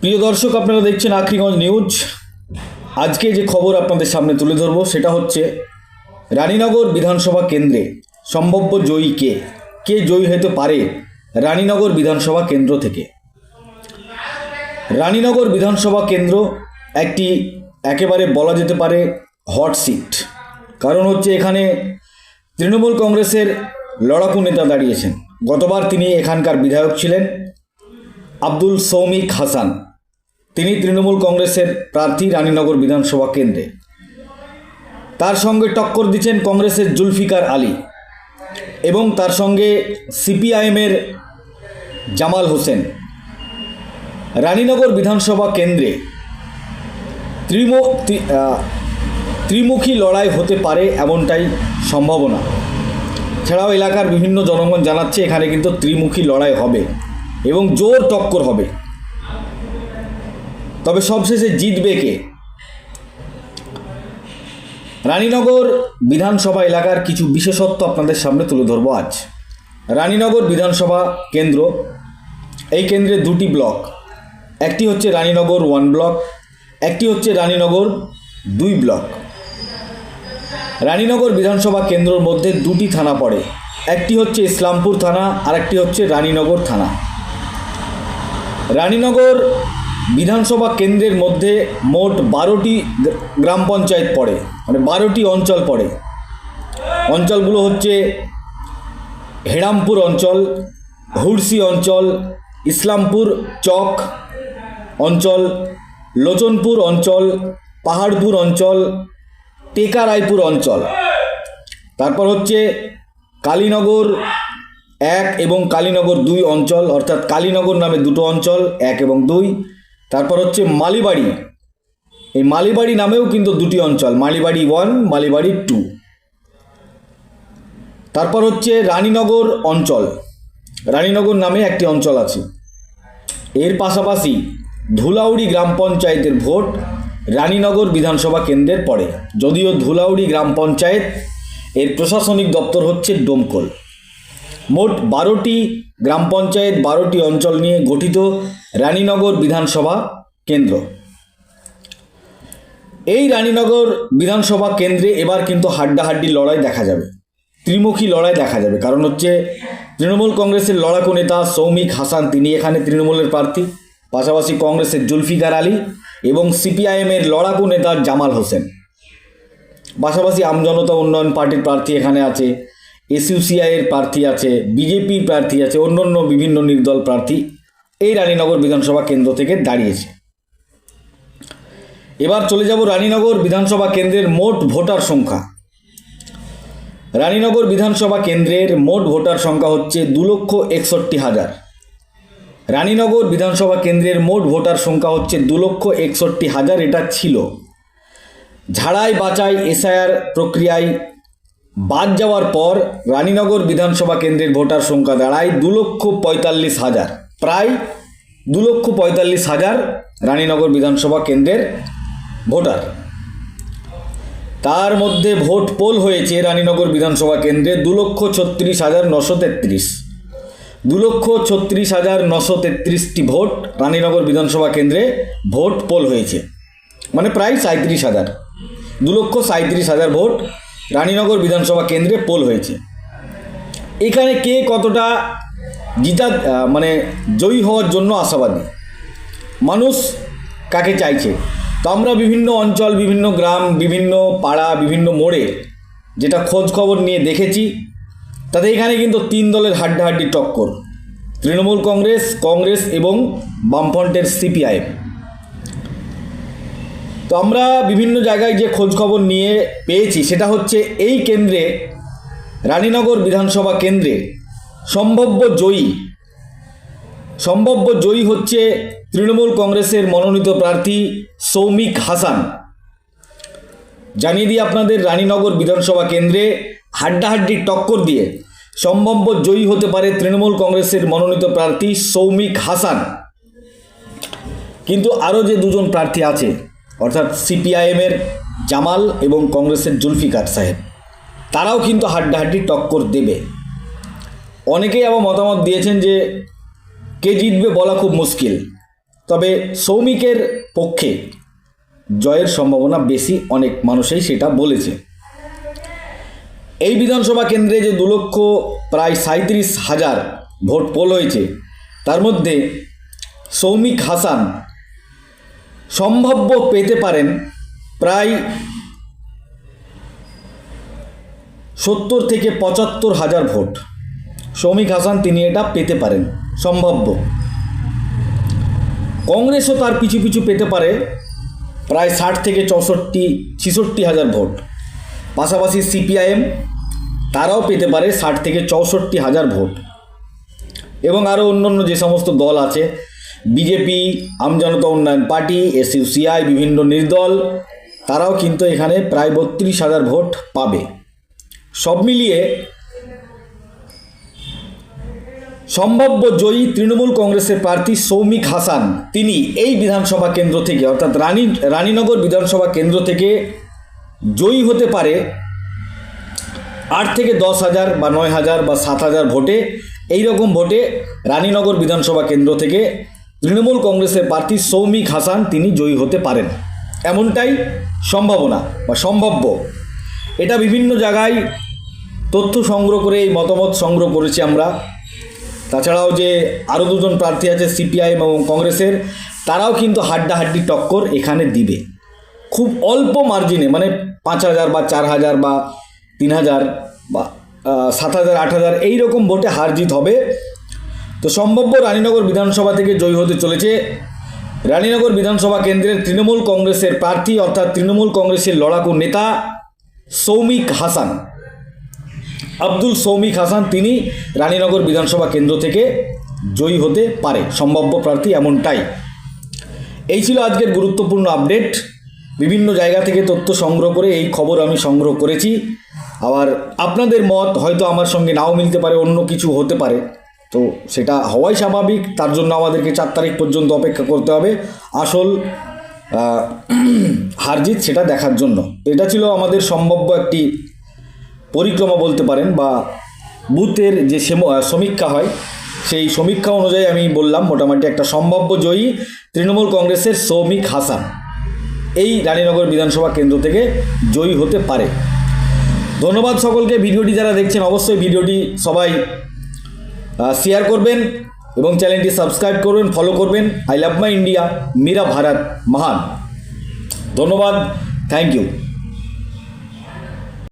প্রিয় দর্শক, আপনারা দেখছেন আখরিগঞ্জ নিউজ। আজকে যে খবর আপনাদের সামনে তুলে ধরব সেটা হচ্ছে রানীনগর বিধানসভা কেন্দ্রে সম্ভাব্য জয়ী কে কে জয়ী হতে পারে রানীনগর বিধানসভা কেন্দ্র থেকে। রানীনগর বিধানসভা কেন্দ্র একটি একেবারে বলা যেতে পারে হট সিট। কারণ হচ্ছে এখানে তৃণমূল কংগ্রেসের লড়াকু নেতা দাঁড়িয়েছেন। গতবার তিনি এখানকার বিধায়ক ছিলেন আব্দুল সৌমিক হাসান। তিনি তৃণমূল কংগ্রেসের প্রার্থী রানীনগর বিধানসভা কেন্দ্রে। তার সঙ্গে টক্কর দিচ্ছেন কংগ্রেসের জুলফিকার আলী এবং তার সঙ্গে সিপিআইএমের জামাল হোসেন। রানীনগর বিধানসভা কেন্দ্রে ত্রিমুখী লড়াই হতে পারে এমনটাই সম্ভাবনা। ছাড়াও এলাকার বিভিন্ন জনগণ জানাচ্ছে এখানে কিন্তু ত্রিমুখী লড়াই হবে এবং জোর টক্কর হবে। তবে সবশেষে জিতবে কে? রানীনগর বিধানসভা এলাকার কিছু বিশেষত্ব আপনাদের সামনে তুলে ধরব আজ। রানীনগর বিধানসভা কেন্দ্র, এই কেন্দ্রে দুটি ব্লক, একটি হচ্ছে রানীনগর 1 ব্লক, একটি হচ্ছে রানীনগর 2 ব্লক। রানীনগর বিধানসভা কেন্দ্রের মধ্যে দুটি থানা পড়ে, একটি হচ্ছে ইসলামপুর থানা আর একটি হচ্ছে রানীনগর থানা। রানীনগর বিধানসভা কেন্দ্রের মধ্যে মোট 12টি গ্রাম পঞ্চায়েত পড়ে, মানে 12টি অঞ্চল পড়ে। অঞ্চলগুলো হচ্ছে হেরামপুর অঞ্চল, হুড়সি অঞ্চল, ইসলামপুর চক অঞ্চল, লোচনপুর অঞ্চল, পাহাড়পুর অঞ্চল, টেকারাইপুর অঞ্চল। তারপর হচ্ছে কালীনগর 1 এবং কালীনগর 2 অঞ্চল, অর্থাৎ কালীনগর নামে দুটো অঞ্চল 1 এবং 2। তারপর হচ্ছে মালিবাড়ি, এই মালিবাড়ি নামেও কিন্তু দুটি অঞ্চল, মালিবাড়ি 1, মালিবাড়ি 2। তারপর হচ্ছে রানীনগর অঞ্চল, রানীনগর নামে একটি অঞ্চল আছে। এর পাশাপাশি ধুলাউড়ি গ্রাম পঞ্চায়েতের ভোট রানীনগর বিধানসভা কেন্দ্রের পড়ে, যদিও ধুলাউড়ি গ্রাম পঞ্চায়েত এর প্রশাসনিক দপ্তর হচ্ছে ডোমকল। মোট 12টি গ্রাম পঞ্চায়েত 12টি অঞ্চল নিয়ে গঠিত রানীনগর বিধানসভা কেন্দ্র। এই রানীনগর বিধানসভা কেন্দ্রে এবার কিন্তু হাড্ডাহাড্ডি লড়াই দেখা যাবে, ত্রিমুখী লড়াই দেখা যাবে। কারণ হচ্ছে তৃণমূল কংগ্রেসের লড়াকু নেতা সৌমিক হাসান, তিনি এখানে তৃণমূলের প্রার্থী, পাশাপাশি কংগ্রেসের জুলফিকার আলী এবং সিপিআইএমের লড়াকু নেতা জামাল হোসেন। পাশাপাশি আমজনতা উন্নয়ন পার্টির প্রার্থী এখানে আছে, এসইউসিআইয়ের প্রার্থী আছে, বিজেপির প্রার্থী আছে, অন্যান্য বিভিন্ন নির্দল প্রার্থী এই রানীনগর বিধানসভা কেন্দ্র থেকে দাঁড়িয়েছে। এবার চলে যাব রানীনগর বিধানসভা কেন্দ্রের মোট ভোটার সংখ্যা। রানীনগর বিধানসভা কেন্দ্রের মোট ভোটার সংখ্যা হচ্ছে 2,61,000। রানীনগর বিধানসভা কেন্দ্রের মোট ভোটার সংখ্যা হচ্ছে 2,61,000। এটা ছিল ঝাড়াই বাছাই এসআইআর প্রক্রিয়ায় বাদ যাওয়ার পর রানীনগর বিধানসভা কেন্দ্রের ভোটার সংখ্যা দাঁড়ায় 2,45,000, প্রায় 2,45,000 রানীনগর বিধানসভা কেন্দ্রের ভোটার। তার মধ্যে ভোট পোল হয়েছে রানীনগর বিধানসভা কেন্দ্রে 2,36,933। 2,36,933টি ভোট রানীনগর বিধানসভা কেন্দ্রে ভোট পোল হয়েছে, মানে প্রায় 37,000। 2,37,000 ভোট রানীনগর বিধানসভা কেন্দ্রে পোল হয়েছে। এখানে কে কতটা মানে জয়ী হওয়ার জন্য আশাবাদী, মানুষ কাকে চাইছে? তো আমরা বিভিন্ন অঞ্চল, বিভিন্ন গ্রাম, বিভিন্ন পাড়া, বিভিন্ন মোড়ে যেটা খোঁজ খবর নিয়ে দেখেছি, তাতে এখানে কিন্তু 3 দলের হাড্ডাহাড্ডি টক্কর, তৃণমূল কংগ্রেস, কংগ্রেস এবং বামফ্রন্টের সিপিআইএম। তো আমরা বিভিন্ন জায়গায় যে খোঁজ খবর নিয়ে পেয়েছি সেটা হচ্ছে এই কেন্দ্রে, রানীনগর বিধানসভা কেন্দ্রে সম্ভাব্য জয়ী হচ্ছে তৃণমূল কংগ্রেসের মনোনীত প্রার্থী সৌমিক হাসান। জানিয়ে দিই আপনাদের, রানীনগর বিধানসভা কেন্দ্রে হাড্ডাহাড্ডি টক্কর দিয়ে সম্ভাব্য জয়ী হতে পারে তৃণমূল কংগ্রেসের মনোনীত প্রার্থী সৌমিক হাসান। কিন্তু আরও যে দুজন প্রার্থী আছে, অর্থাৎ সিপিআইএমের জামাল এবং কংগ্রেসের জুলফিকার সাহেব, তারাও কিন্তু হাড্ডাহাড্ডি টক্কর দেবে। অনেকেই আবার মতামত দিয়েছেন যে কে জিতবে বলা খুব মুশকিল। তবে সৌমিকের পক্ষে জয়ের সম্ভাবনা বেশি, অনেক মানুষই সেটা বলেছে। এই বিধানসভা কেন্দ্রে যে 2,37,000 ভোট পোল হয়েছে, তার মধ্যে সৌমিক হাসান সম্ভাব্য পেতে পারেন প্রায় 70 থেকে 75,000 ভোট। সৌমিক হাসান তিনি এটা পেতে পারেন সম্ভাব্য। কংগ্রেসও তার পিছু পিছু পেতে পারে প্রায় 60 থেকে 64-66,000 ভোট। পাশাপাশি সিপিআইএম তারাও পেতে পারে 60 থেকে 64,000 ভোট। এবং আরও অন্যান্য যে সমস্ত দল আছে, বিজেপি, আমজনতা উন্নয়ন পার্টি, এসইউসিআই, বিভিন্ন নির্দল, তারাও কিন্তু এখানে প্রায় 32,000 ভোট পাবে। সব মিলিয়ে সম্ভাব্য জয়ী তৃণমূল কংগ্রেসের প্রার্থী সৌমিক হাসান তিনি এই বিধানসভা কেন্দ্র থেকে, অর্থাৎ রানীনগর বিধানসভা কেন্দ্র থেকে জয়ী হতে পারে 8 থেকে 10,000 বা 9,000 বা 7,000 ভোটে। এই রকম ভোটে রানীনগর বিধানসভা কেন্দ্র থেকে তৃণমূল কংগ্রেসের প্রার্থী সৌমিক হাসান তিনি জয়ী হতে পারেন, এমনটাই সম্ভাবনা বা সম্ভাব্য। এটা বিভিন্ন জায়গায় তথ্য সংগ্রহ করে এই মতামত সংগ্রহ করেছি আমরা। তাছাড়াও যে আরও দুজন প্রার্থী আছে সিপিআইএম এবং কংগ্রেসের, তারাও কিন্তু হাড্ডাহাড্ডি টক্কর এখানে দিবে খুব অল্প মার্জিনে, মানে 5,000 বা 4,000 বা 3,000 বা 7,000 8,000 এইরকম ভোটে হার জিত হবে। তো সম্ভাব্য রানীনগর বিধানসভা থেকে জয়ী হতে চলেছে রানীনগর বিধানসভা কেন্দ্রের তৃণমূল কংগ্রেসের প্রার্থী, অর্থাৎ তৃণমূল কংগ্রেসের লড়াকু নেতা সৌমিক হাসান, আব্দুল সৌমিক হাসান, তিনি রানীনগর বিধানসভা কেন্দ্র থেকে জয়ী হতে পারে, সম্ভাব্য প্রার্থী এমনটাই। এই ছিল আজকের গুরুত্বপূর্ণ আপডেট। বিভিন্ন জায়গা থেকে তথ্য সংগ্রহ করে এই খবর আমি সংগ্রহ করেছি। আবার আপনাদের মত হয়তো আমার সঙ্গে নাও মিলতে পারে, অন্য কিছু হতে পারে, তো সেটা হওয়াই স্বাভাবিক। তার জন্য আমাদেরকে 4 তারিখ পর্যন্ত অপেক্ষা করতে হবে আসল হারজিত সেটা দেখার জন্য। এটা ছিল আমাদের সম্ভাব্য একটি পরিক্রমা বলতে পারেন, বা বুথের যে সমীক্ষা হয় সেই সমীক্ষা অনুযায়ী আমি বললাম মোটামুটি একটা সম্ভাব্য জয়ী তৃণমূল কংগ্রেসের সৌমিক হাসান এই রানীনগর বিধানসভা কেন্দ্র থেকে জয়ী হতে পারে। ধন্যবাদ সকলকে। ভিডিওটি যারা দেখছেন অবশ্যই ভিডিওটি সবাই শেয়ার করবেন এবং চ্যানেলটি সাবস্ক্রাইব করবেন, ফলো করবেন। আই লাভ মাই ইন্ডিয়া, মেরা ভারত মহান। ধন্যবাদ, থ্যাংক ইউ।